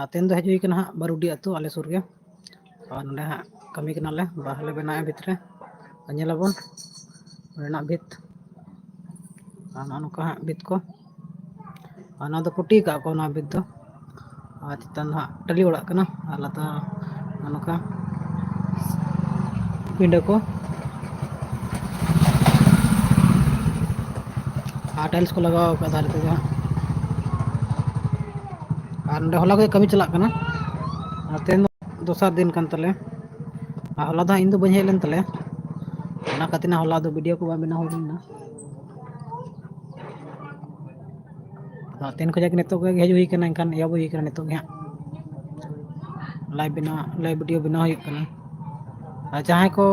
तेन दो हज हुई हाँ बारुडी आतु आले सुर गे और नोडे हाँ कमी कनाले बाहले बनाए भितरे नेलाबन भित नौका हाँ भित को पुटी का भित दो चितान हाँ टाली ओड़ा और लाता नौका पिंडा को टाइल्स को लगाओ का धारे ते और नोडे हला को कमी चला तेन दोसर दिन कान तले हला दो इन दो बन हेलन तले ना खातिर हला दो वीडियो को बना हुई तेन खजा के नितो हज हुई एनखान एब हुई नितो हाँ लाइव वीडियो बना हुई जहाँ को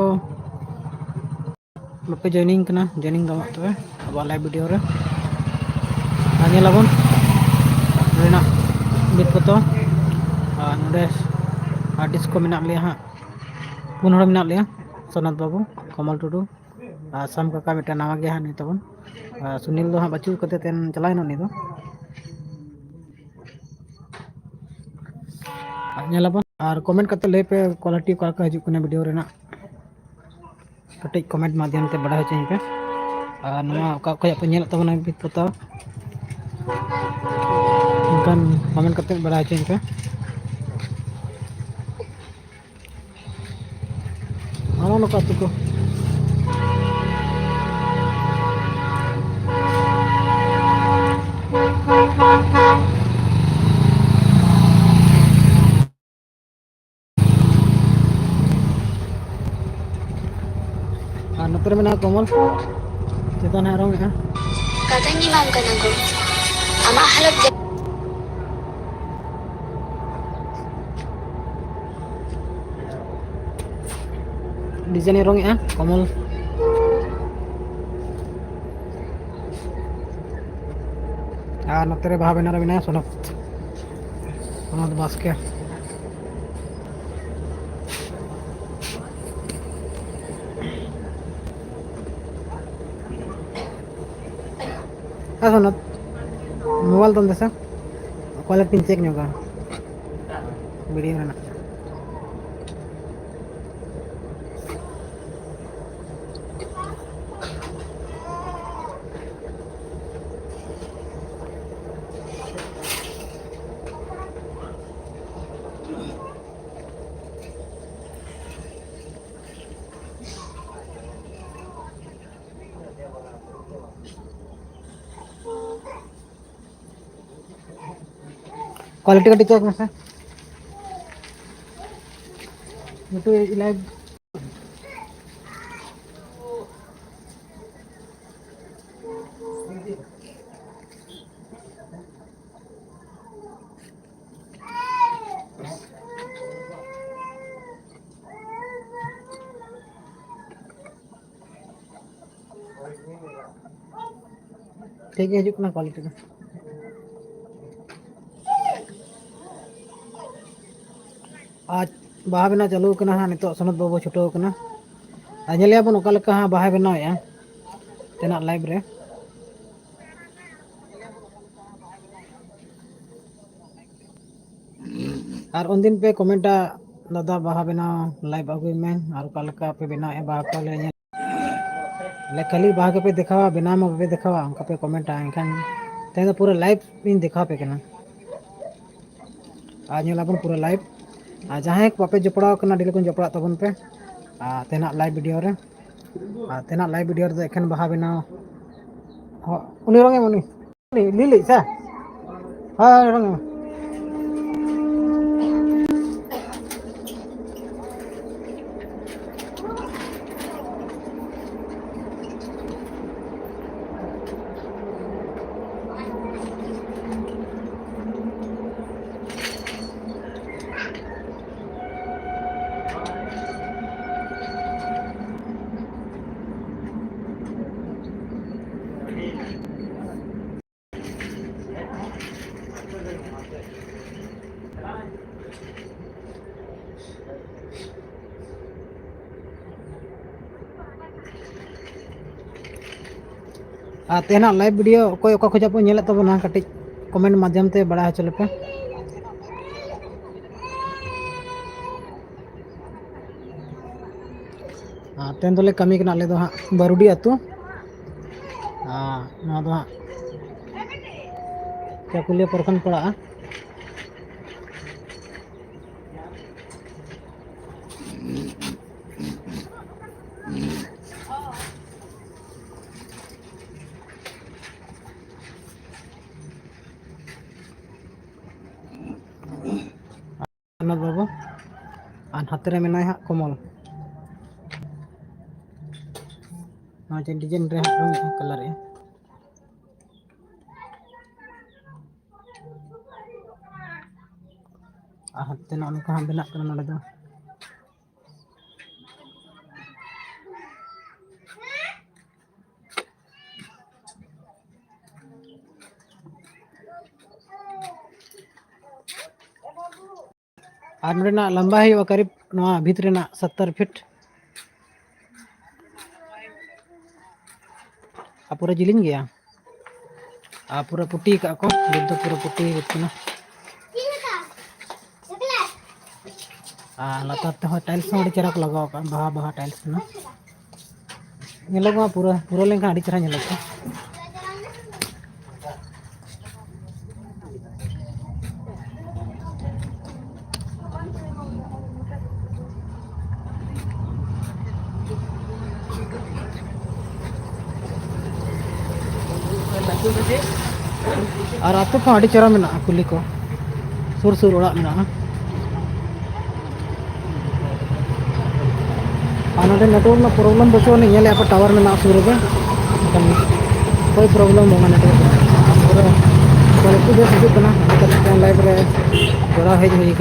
बापे जॉइनिंग जॉइनिंग दो तब अब लाइव वीडियो रे नेलाबन भित को नोडे आर्टिस्ट को मेना लिया हाँ पुन हड़ मेना लिया सोनाथ बाबू कमल टुडू आसाम काका मिट्टा नवा गया हाँ नितबन सुनील दो हाँ बचू कते तेन चलाइन उनी दो नेलाबन और कमेंट करते ले पे क्वालिटी का हजूक वीडियो रेना कटे कमेंट माध्यम से बड़ा होचें पे पे नेल तबना भित पोता कमेंट करते बड़ा होचें पे नौका आतु को नोतरे में कमल चितान रंग katanya mam kana go ama halap design रंग कमल और नोतरे बाहा बेना बना सोनत बास्के सोनत मोबाइल तुम दसा क्वालिटी चेक नोगा वीडियो रेना क्वालिटी का चेक में YouTube लाइव ठीक है हजूक क्वालिटी का आज बाहा बना चालू हाँ नित सोनत बाबू छुटो बन ओका हाँ बाहा बनावे तेना लाइव रे और उन दिन पे कमेंटा दादा बाहा बनाव लाइव अगुई में और ओका पे बनावे बाहा को ले खाली बाहा के पे दिखावा बना में पे दिखावा उनका पे कमेंटा एनखान तेन पूरा लाइव इन दिखा पे आज नेलाबन पूरा लाइव जहाँ बापे जपड़ा डेली को जपड़ा तबन पे तेना लाइव वीडियो रे तेना लाइव वीडियो रे एखन बाहा बनाव उनी रंगे उनी लिली सा हाँ रंगे तेना लाइव वीडियो कोई खोजा पे नेल तबना कटिज कमेंट माध्यम से बड़ा चले पे तेन दोले कमी कना आले दो हाँ बारुडी आतु नवा दो हाँ चाकुलिया प्रखंड पड़ा बाबू और हाथ रे मेना हाँ कमल डिजाइन रे हाँ कलर हाथ तेना उनका हाँ बेना नोड़े दो और नोड़े लंबा है करीब भीतर 70 फीट पूरा जिलिंग गया पूरा पुटी का को तो पूरा पुटी होती लातार ते टाइल्स चेहरा को लगा बहा बहा टाइल्स पूरा पूरा लेकिन चेहरा नेलोगा और आतो को चेहरा में कुली को सुर सुर ओड़ा में नेटवर्क में प्रॉब्लम बचो नहीं आप टावर में सुर में कोई प्रॉब्लम होगा नेटवर्क क्वालिटी बेस हजूँ लाइव रे जोड़ा हज हुई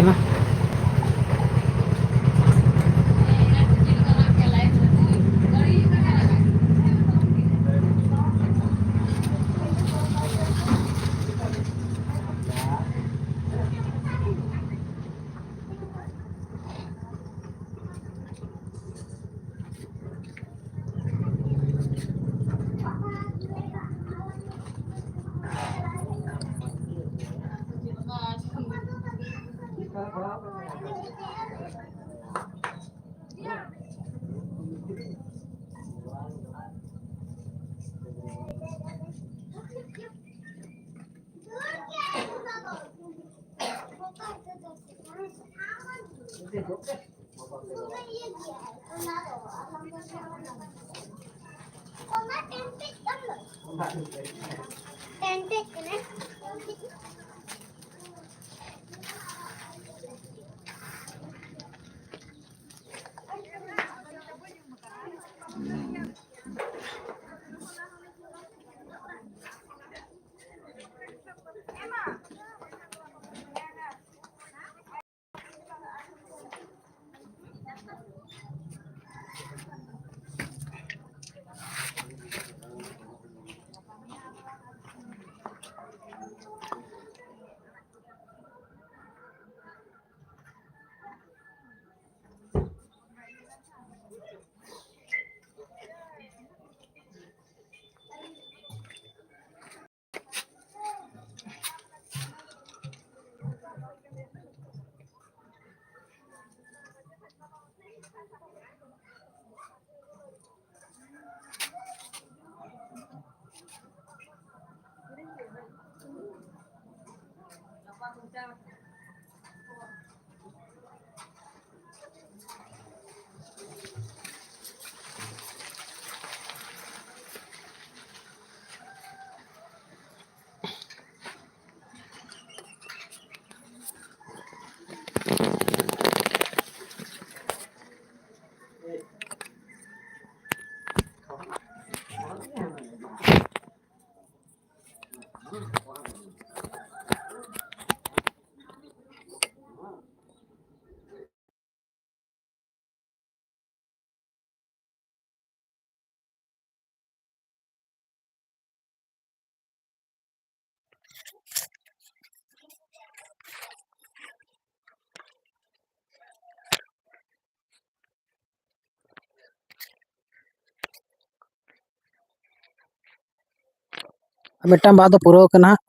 मिट्टन बाद पूरा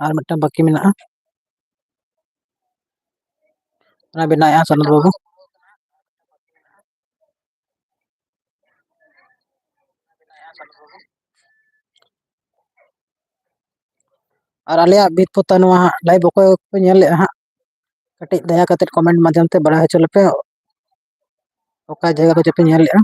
और मिट्टन बाकी में बेना सनत बाबू ᱟᱨ ᱟᱞᱮᱭᱟᱜ ᱵᱤᱫ ᱯᱚᱛᱟ ᱱᱚᱣᱟ ᱞᱟᱭᱤᱵ ᱚᱠᱚᱭ ᱠᱚ ᱧᱮᱞ ᱞᱮᱜᱼᱟ ᱦᱟᱸᱜ ᱠᱟᱹᱴᱤᱡ ᱫᱟᱭᱟ ᱠᱟᱛᱮ ᱠᱚᱢᱮᱱᱴ ᱢᱟᱫᱽᱫᱷᱚᱢ ᱛᱮ ᱵᱟᱲᱟᱭ ᱦᱚᱪᱚ ᱞᱮᱯᱮ ᱚᱠᱟ ᱡᱟᱭᱜᱟ ᱠᱚ ᱡᱮᱯᱮ ᱧᱮᱞ ᱞᱮᱜᱼᱟ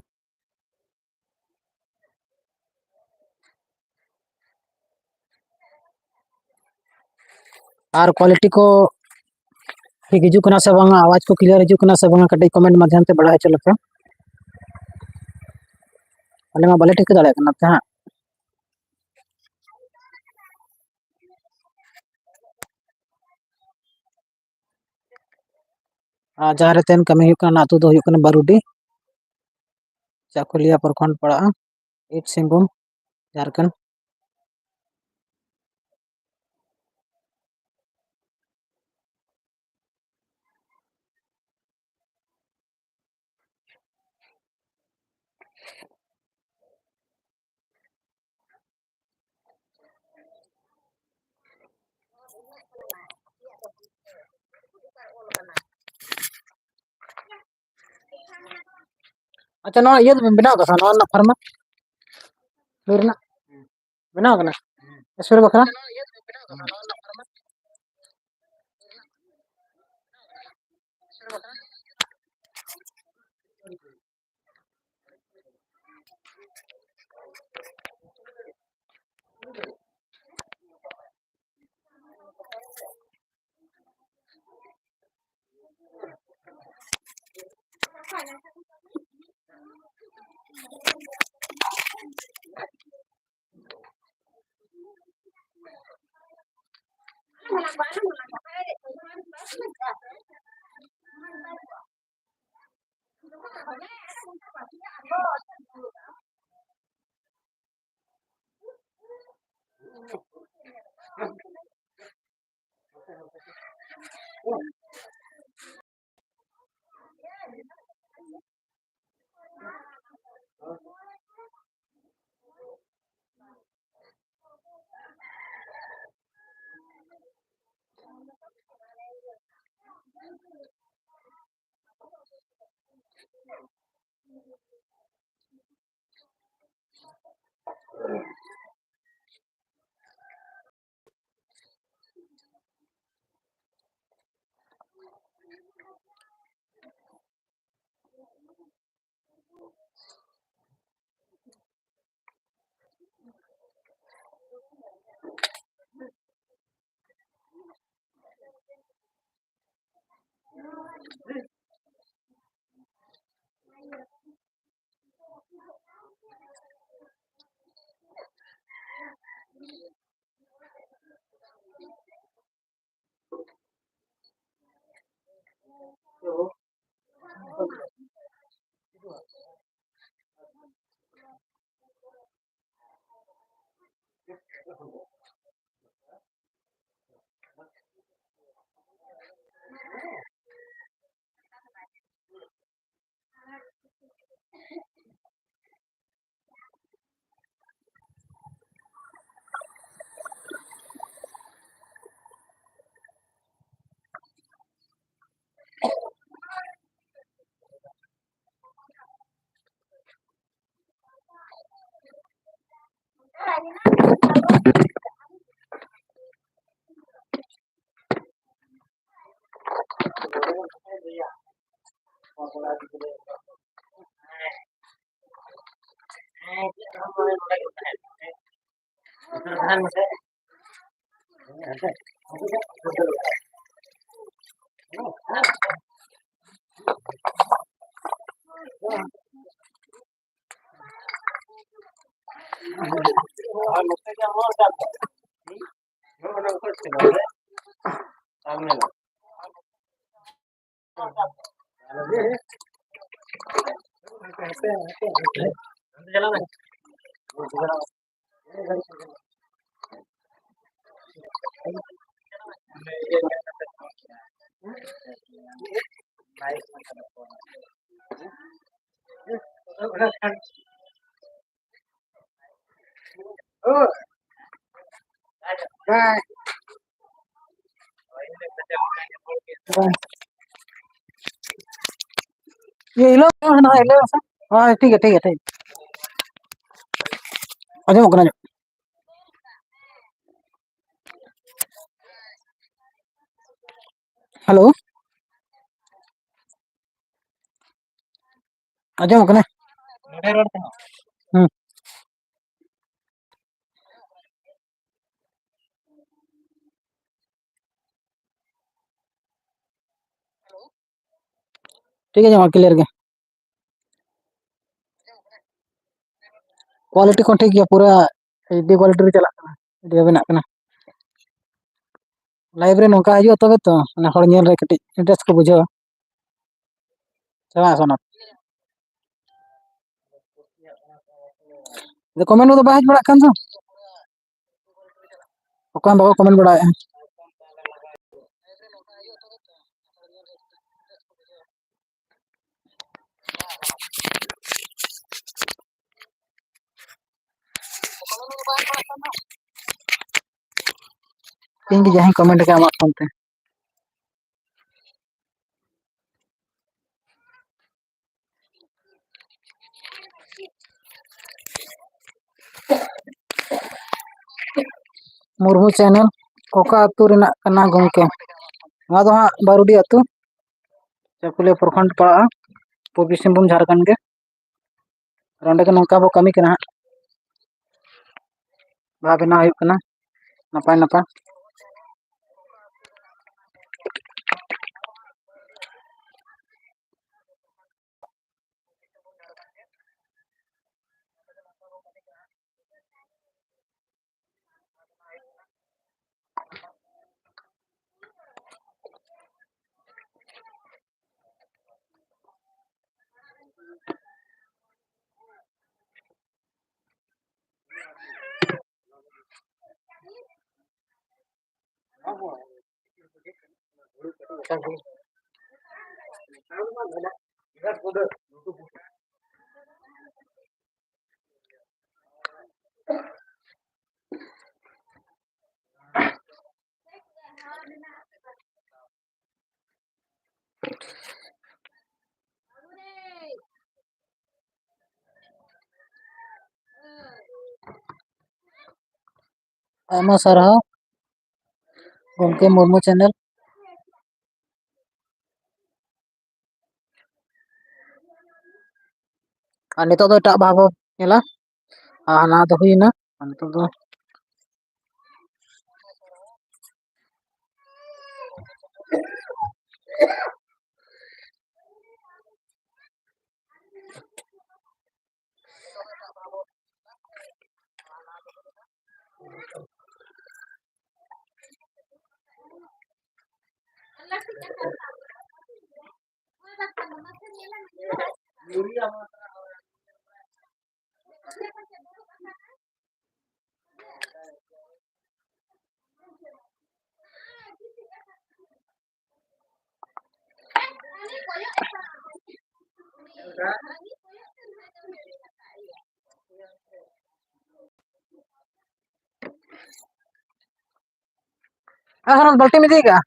ᱟᱨ ᱠᱳᱣᱟᱞᱤᱴᱤ ko ᱴᱷᱤक ᱦᱤᱡᱩᱜ ᱠᱟᱱᱟ ᱥᱮ ᱵᱟᱝᱟ आवाज को क्लियर ᱦᱤᱡᱩᱜ ᱠᱟᱱᱟ ᱥᱮ ᱵᱟᱝᱟ ᱠᱟᱹᱴᱤᱡ ᱠᱚᱢᱮᱱᱴ ᱢᱟᱫᱽᱫᱷᱚᱢ ᱛᱮ ᱵᱟᱲᱟᱭ ᱦᱚᱪᱚ ᱞᱮᱯᱮ ᱟᱞᱮ ᱢᱟ ᱵᱟᱞᱮ ᱴᱷᱤᱠᱟᱹ ᱫᱟᱲᱮᱭᱟᱜ ᱠᱟᱱᱟ ᱛᱮ ᱦᱟᱸᱜ ᱟᱨ ᱡᱟᱦᱟᱸ ᱨᱮ ᱛᱮᱱ ᱠᱟᱹᱢᱤ ᱦᱩᱭᱩᱜ ᱠᱟᱱᱟ ᱟᱛᱳ ᱫᱚ ᱦᱩᱭᱩᱜ ᱠᱟᱱᱟ ᱵᱟᱨᱩᱰᱤ ᱪᱟᱠᱩᱞᱤᱭᱟᱹ ᱯᱨᱚᱠᱷᱚᱸᱰ ᱯᱟᱲᱟᱜᱼᱟ ᱤᱥᱴ ᱥᱤᱝᱵᱷᱩᱢ ᱡᱷᱟᱲᱠᱷᱚᱸᱰ ᱟᱪᱪᱷᱟ ᱱᱚᱣᱟ ᱤᱭᱟᱹ ᱫᱚᱵᱮᱱ ᱵᱮᱱᱟᱣ ᱠᱟᱫᱟ ᱱᱚᱣᱟ ᱨᱮᱱᱟᱜ ᱯᱷᱟᱨᱢᱟ ᱞᱟᱹᱭ ᱨᱮᱱᱟᱜ ᱵᱮᱱᱟᱣ ᱠᱟᱱᱟ ᱮᱥᱯᱨᱮ ᱵᱟᱠᱷᱨᱟ ये हिलो ना हिलो सा हाँ ठीक है ठीक है ठीक आजमोग कना ᱦᱮᱞᱳ ᱟᱸᱡᱚᱢᱚᱜ ᱠᱟᱱᱟ? ᱦᱩᱸ ᱴᱷᱤᱠ ᱟᱸᱡᱚᱢᱚᱜ ᱠᱞᱤᱭᱟᱨ ᱜᱮ᱾ ᱠᱳᱣᱟᱞᱤᱴᱤ ᱠᱚ ᱴᱷᱤᱠ ᱜᱮᱭᱟ ᱯᱩᱨᱟᱹ ᱮᱭᱤᱪ ᱰᱤ ᱠᱳᱣᱟᱞᱤᱴᱤ ᱨᱮ ᱪᱟᱞᱟᱜ ᱠᱟᱱᱟ, ᱵᱷᱤᱰᱭᱳ ᱵᱮᱱᱟᱜ ᱠᱟᱱᱟ᱾ ᱞᱟᱭᱤᱵᱽ ᱨᱮ ᱱᱚᱝᱠᱟ ᱦᱤᱡᱩᱜᱼᱟ ᱛᱚᱵᱮ ᱛᱚ ᱢᱟᱱᱮ ᱦᱚᱲ ᱧᱮᱞ ᱨᱮ ᱠᱟᱹᱴᱤᱡ ᱤᱱᱴᱟᱨᱮᱥᱴ ᱠᱚ ᱵᱩᱡᱷᱟᱹᱣᱟ᱾ ᱥᱮ ᱵᱟᱝ ᱥᱚᱱᱟ? ᱠᱚᱢᱮᱱᱴ ᱠᱚᱫᱚ ᱵᱟᱭ ᱦᱮᱡ ᱵᱟᱲᱟᱜ ᱠᱟᱱ ᱫᱚ? ᱚᱠᱚᱭ ᱦᱚᱸ ᱵᱟᱠᱚ ᱠᱚᱢᱮᱱᱴ ᱵᱟᱲᱟᱭᱮᱜᱼᱟ᱾ ᱤᱧ ᱜᱮ ᱡᱟᱦᱟᱸᱧ ᱠᱚᱢᱮᱱᱴ ᱟᱠᱟᱫ ᱟᱢᱟᱜ ᱯᱷᱳᱱ ᱛᱮ᱾ ᱢᱩᱨᱢᱩ ᱪᱮᱱᱮᱞ ᱚᱠᱟ ᱟᱹᱛᱩ ᱨᱮᱱᱟᱜ ᱠᱟᱱᱟ ᱜᱚᱝᱠᱮ? ᱱᱚᱣᱟ ᱫᱚ ᱦᱟᱸᱜ ᱵᱟᱨᱩᱰᱤ ᱟᱹᱛᱩ, ᱪᱟᱹᱠᱩᱞᱤᱭᱟᱹ ᱯᱨᱚᱠᱷᱚᱸᱰ ᱯᱟᱲᱟᱜᱼᱟ, ᱯᱩᱨᱵᱤ ᱥᱤᱝᱵᱷᱩᱢ ᱡᱷᱟᱲᱠᱷᱚᱸᱰ ᱜᱮ᱾ ᱟᱨ ᱚᱸᱰᱮ ᱜᱮ ᱱᱚᱝᱠᱟ ᱵᱚ ᱠᱟᱹᱢᱤ ᱠᱟᱱᱟ ᱦᱟᱸᱜ᱾ ᱵᱟ ᱵᱮᱱᱟᱣ ᱦᱩᱭᱩᱜ ᱠᱟᱱᱟ ᱱᱟᱯᱟᱭ ᱱᱟᱯᱟᱭ᱾ ᱟᱭᱢᱟ ᱥᱟᱨᱦᱟᱣ ᱜᱚᱝᱠᱮ ᱢᱩᱨᱢᱩ ᱪᱮᱱᱮᱞ᱾ ᱟᱨ ᱱᱤᱛᱚᱜ ᱫᱚ ᱮᱴᱟᱜ ᱵᱷᱟᱜ ᱵᱚ ᱧᱮᱞᱟ, ᱟᱨ ᱦᱟᱱᱟ ᱫᱚ ᱦᱩᱭᱱᱟ ᱟᱨ ᱱᱤᱛᱚᱜ ᱫᱚ ᱵᱟᱞᱴᱤᱢ ᱤᱫᱤ ᱠᱟᱜᱼᱟ?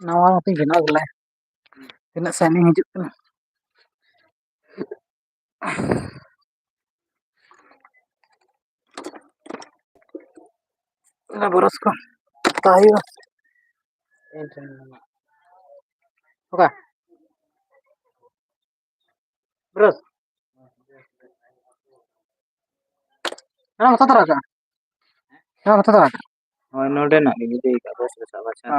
ᱱᱟᱣᱟ ᱢᱚᱛᱚᱧ ᱵᱮᱱᱟᱣ ᱵᱚᱞᱮ, ᱛᱤᱱᱟᱹᱜ ᱥᱟᱺᱜᱤᱧ ᱦᱤᱡᱩᱜ ᱠᱟᱱᱟ᱾ ᱚᱱᱟ ᱵᱚᱨᱚᱥ ᱠᱚ ᱦᱟᱛᱟᱣ ᱦᱩᱭᱩᱜᱼᱟ᱾ ᱚᱠᱟ? ᱵᱨᱟᱥ? ᱦᱟᱛᱟᱣ ᱛᱚᱨᱟ ᱠᱟᱜᱼᱟ? ᱦᱟᱛᱟᱣ ᱛᱚᱨᱟ ᱠᱟᱜᱼᱟ? ᱦᱳᱭ ᱱᱚᱰᱮᱱᱟᱜ ᱜᱤᱧ ᱤᱫᱤ ᱠᱟᱜᱼᱟ ᱵᱨᱟᱥ ᱨᱮ ᱥᱟᱵ ᱟᱪᱪᱷᱟ᱾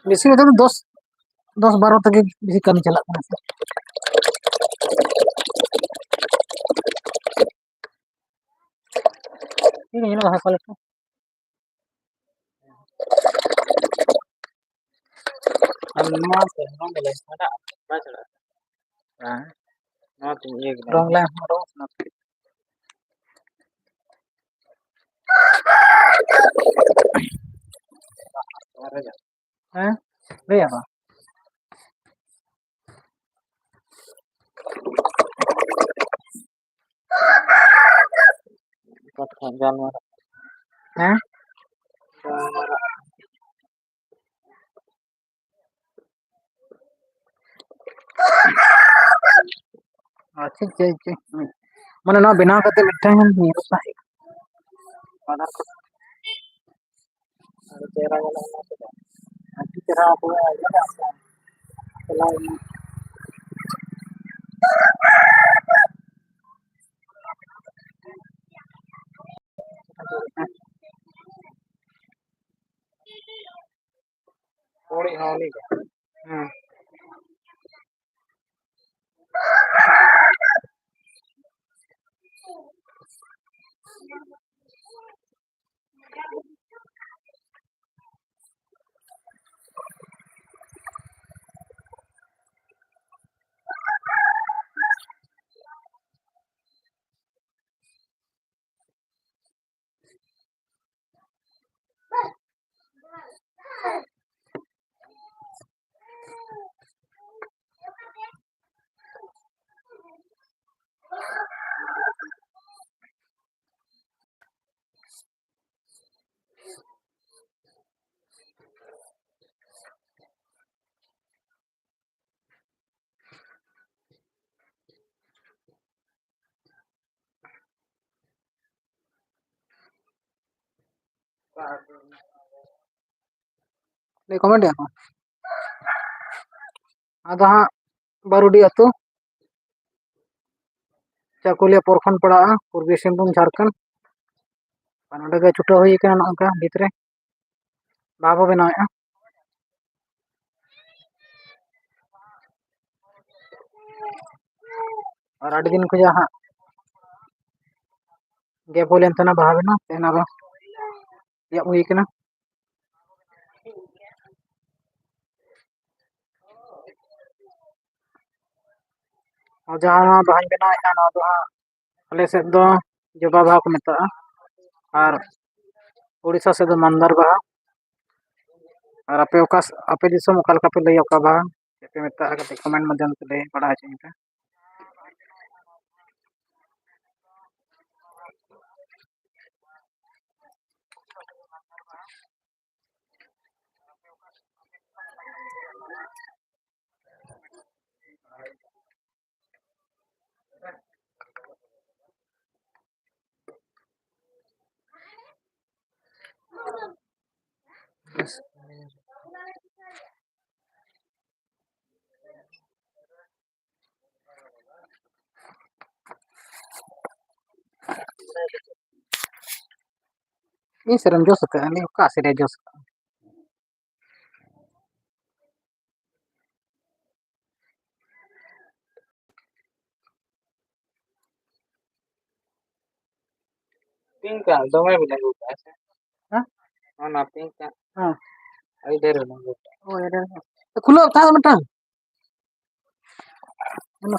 ᱵᱮᱥᱤ ᱱᱤᱛᱚᱜ ᱫᱚ ᱫᱚᱥ ᱵᱟᱨᱚ ᱛᱮᱜᱮ ᱵᱮᱥᱤ ᱠᱟᱹᱢᱤ ᱪᱟᱞᱟᱜ ᱠᱟᱱᱟ ᱥᱮ᱾ ini lah kalau itu. Anu apa? Anu boleh ada baca lah. Nah, no tinggi gitu. Orang lain orang. Hah? Dia apa? Kat jalan. Hah? अच्छा अच्छा अच्छा मैंने ना बिना करते मिठाई नहीं होता है Ada cara jalan apa? अच्छी तरह आप Selain Puri hal ni. ले कमेंट है आधा बारुडी अतु चाकुलिया पोरखन पड़ा पूर्वी सिंहभूम झारखंड नोडे छुटा हुई नौका भितरे बाबा बनाए और अड़ी दिन खुजा हाँ गैप हुई लेन बाहा बना तेना या हुई कना और जहाँ बाहा बनाए ना तो हाँ अले सेद दो जबा बाहा को मेता और उड़ीसा से दो मंदार बाहा और आपे ओका आपे दिसम ओका लका पे लई ओका बाहा पे मेता कमेंट माध्यम से लई बड़ा चाहिए ini serem jos ke ini oka sih jos tingkat, dome boleh buka sih. Hah? Mana tingkat? हाँ Ada dari mana? oh ya dah खुलो था mentang mana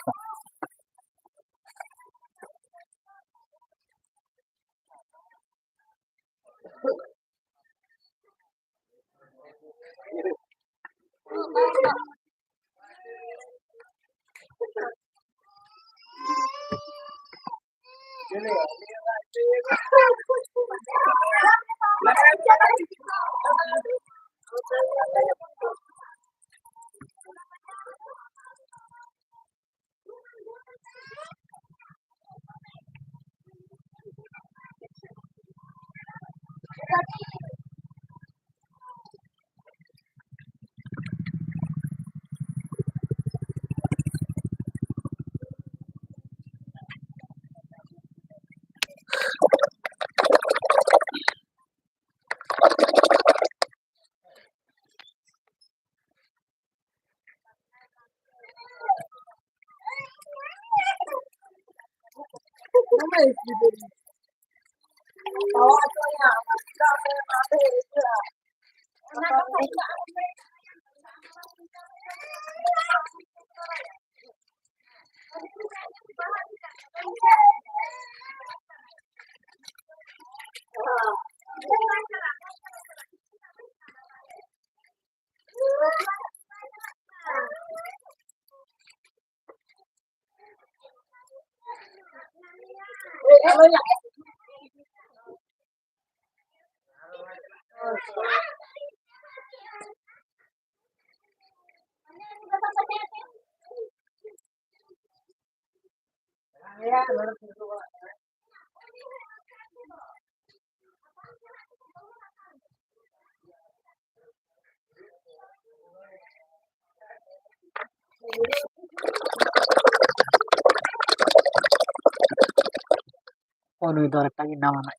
Oh, no, itu rekam nama nak.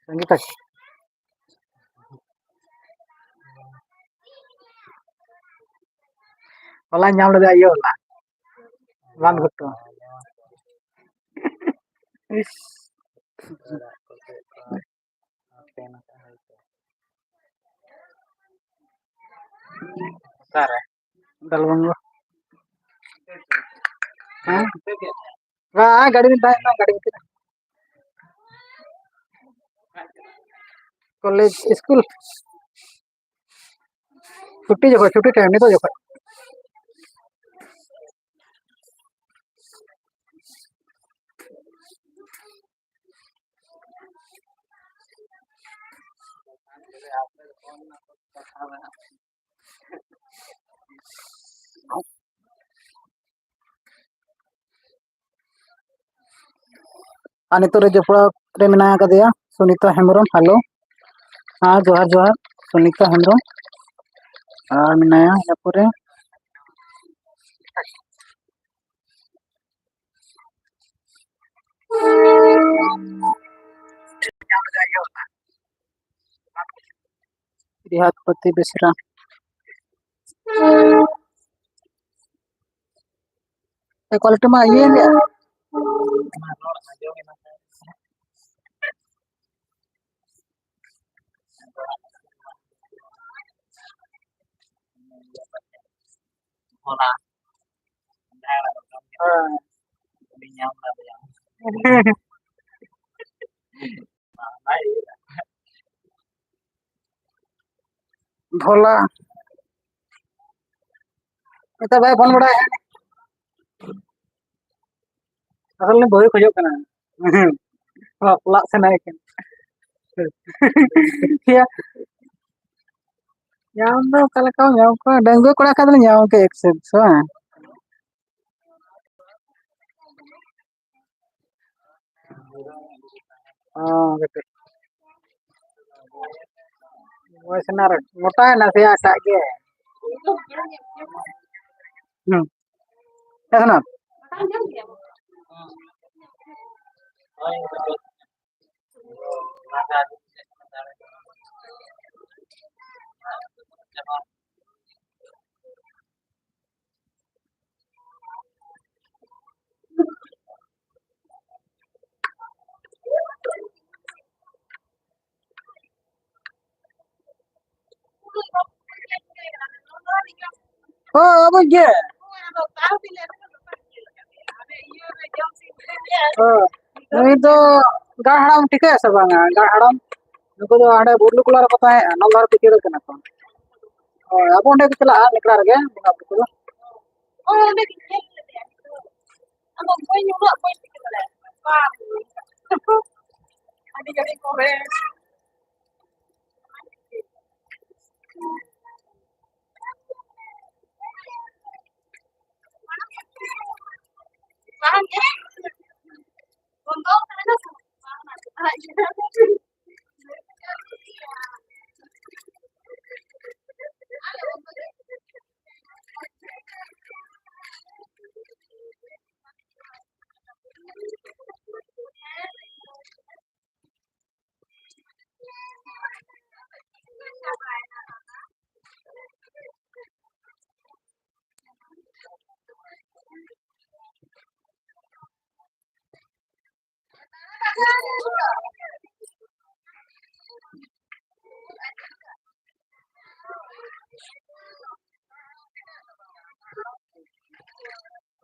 Kita Wala nyam le ayo lah. Wan gusto. Is Sare. dalwang lo. Hah? Wah, गाड़ी में बैठ ना गाड़ी में college school छुट्टी टाइम नहीं तो जो नितो रे जपड़ा रे मेना कदिया सुनीता हेमरम हेलो हाँ जोहार जोहार सुनीता हेमरम और मेनाया यापुरे रिहातपति बेसरा क्वालिटी में ये ले Hola. Đi nhau là bây giờ. Đấy. भोला इतना भाई फोन बड़ा है असल में बोई खोजो कना बापला से ना है या याम दो कल का याम को डेंगू कोड़ा का तो याम के एक्सेस हो हां बेटे वो सनार मोटा है ना से आटा के है ना Thôi, ada di ओ अब ये नहीं तो गाड़ हड़ाम ठीक है सब गाड़ हड़ाम नुको दो आड़े बुरलू कुलार पता है नलदार पिके कना को अब ओंडे के चला निकला रगे बंगा बुको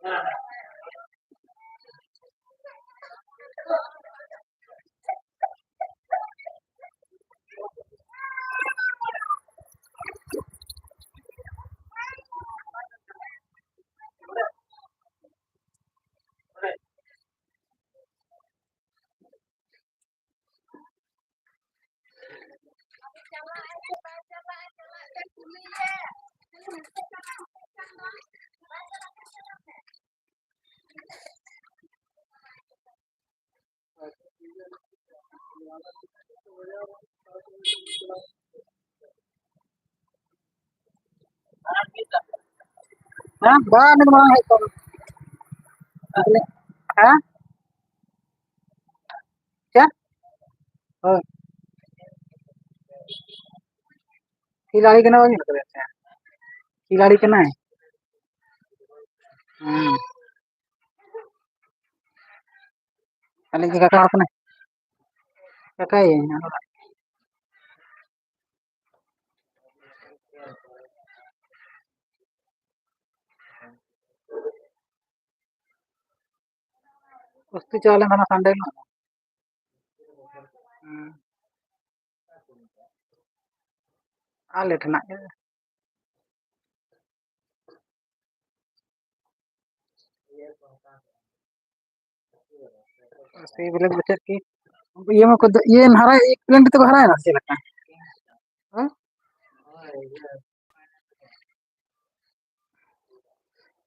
Hah? Ba ni mana hai kon? Hah? क्या? हाँ, खिलाड़ी के नाम नहीं बता देते हैं। खिलाड़ी के नाम है। हम्म, अरे ये kakak apa nih? Kakak ya. Pasti jalan mana sandal. Hmm, ale kena ya. Pasti boleh baca ki. ये मैं खुद ये हरा एक प्लेट तो हरा है ना सही लगता है। हाँ?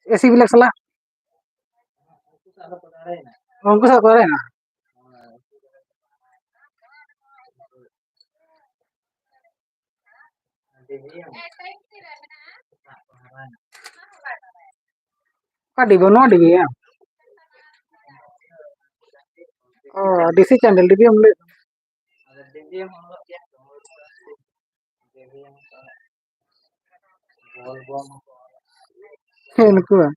ऐसी भी लग सला। उनको सब करे ना। का डिबो नो डिबी है। ओ डीसी चैनल डिबी हम ले। इनको है।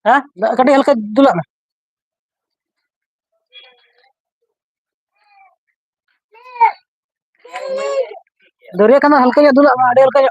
Hah? Kadang hal dulu दरिया खाना हल्का या दूल्हा आड़े हल्का या